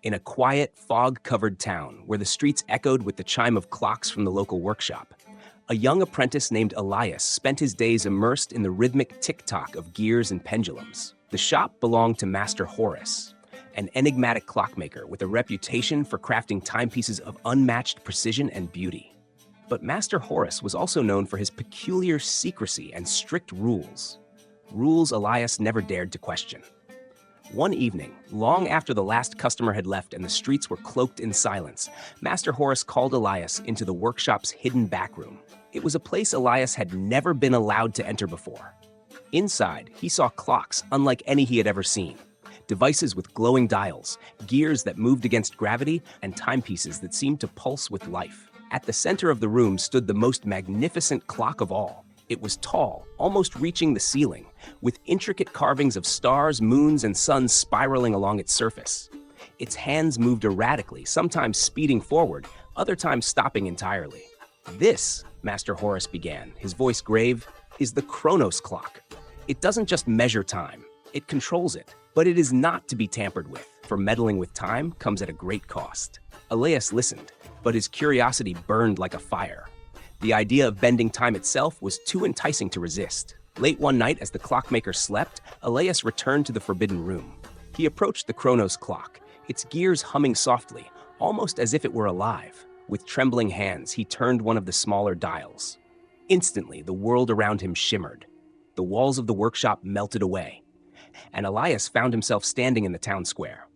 in a quiet, fog-covered town where the streets echoed with the chime of clocks from the local workshop. A young apprentice named Elias spent his days immersed in the rhythmic tick-tock of gears and pendulums. The shop belonged to Master Horace, an enigmatic clockmaker with a reputation for crafting timepieces of unmatched precision and beauty. But Master Horace was also known for his peculiar secrecy and strict rules. Rules Elias never dared to question. One evening, long after the last customer had left and the streets were cloaked in silence, Master Horace called Elias into the workshop's hidden back room. It was a place Elias had never been allowed to enter before. Inside, he saw clocks unlike any he had ever seen. Devices with glowing dials, gears that moved against gravity, and timepieces that seemed to pulse with life. At the center of the room stood the most magnificent clock of all. It was tall, almost reaching the ceiling, with intricate carvings of stars, moons, and suns spiraling along its surface. Its hands moved erratically, sometimes speeding forward, other times stopping entirely. This, Master Horace began, his voice grave, is the Chronos Clock. It doesn't just measure time, it controls it. But it is not to be tampered with, for meddling with time comes at a great cost. Elias listened, but his curiosity burned like a fire. The idea of bending time itself was too enticing to resist. Late one night, as the clockmaker slept, Elias returned to the forbidden room. He approached the Chronos Clock, its gears humming softly, almost as if it were alive. With trembling hands, he turned one of the smaller dials. Instantly, the world around him shimmered. The walls of the workshop melted away, and Elias found himself standing in the town square.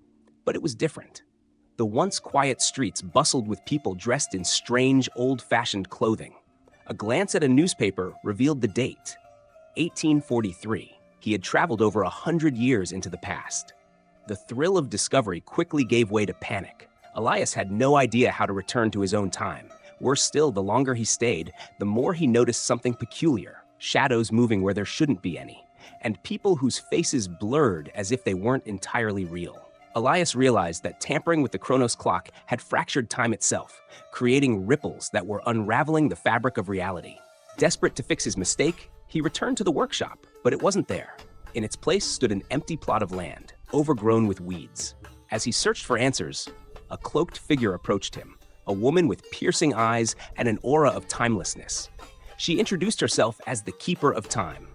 But it was different. The once quiet streets bustled with people dressed in strange, old-fashioned clothing. A glance at a newspaper revealed the date, 1843. He had traveled over 100 years into the past. The thrill of discovery quickly gave way to panic. Elias had no idea how to return to his own time. Worse still, the longer he stayed, the more he noticed something peculiar, shadows moving where there shouldn't be any, and people whose faces blurred as if they weren't entirely real. Elias realized that tampering with the Chronos Clock had fractured time itself, creating ripples that were unraveling the fabric of reality. Desperate to fix his mistake, he returned to the workshop, but it wasn't there. In its place stood an empty plot of land, overgrown with weeds. As he searched for answers, a cloaked figure approached him, a woman with piercing eyes and an aura of timelessness. She introduced herself as the Keeper of Time.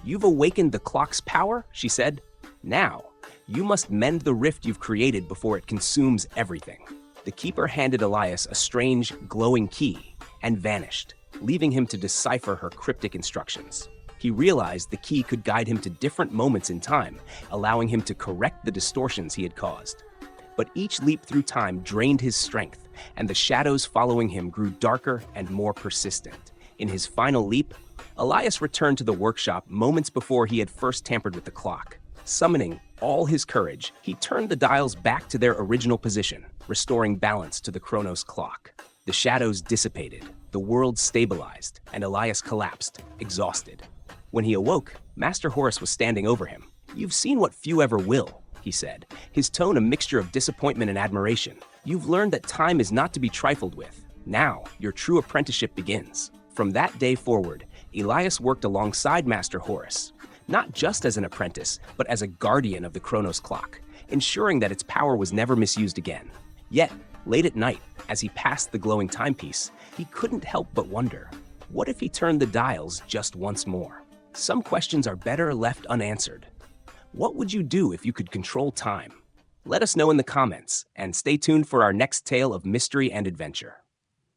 "You've awakened the clock's power," she said. "Now, you must mend the rift you've created before it consumes everything." The Keeper handed Elias a strange, glowing key and vanished, leaving him to decipher her cryptic instructions. He realized the key could guide him to different moments in time, allowing him to correct the distortions he had caused. But each leap through time drained his strength, and the shadows following him grew darker and more persistent. In his final leap, Elias returned to the workshop moments before he had first tampered with the clock. Summoning all his courage, he turned the dials back to their original position, restoring balance to the Chronos Clock. The shadows dissipated, the world stabilized, and Elias collapsed, exhausted. When he awoke, Master Horace was standing over him. "You've seen what few ever will," he said, his tone a mixture of disappointment and admiration. "You've learned that time is not to be trifled with. Now, your true apprenticeship begins." From that day forward, Elias worked alongside Master Horace, not just as an apprentice, but as a guardian of the Chronos Clock, ensuring that its power was never misused again. Yet, late at night, as he passed the glowing timepiece, he couldn't help but wonder, what if he turned the dials just once more? Some questions are better left unanswered. What would you do if you could control time? Let us know in the comments, and stay tuned for our next tale of mystery and adventure.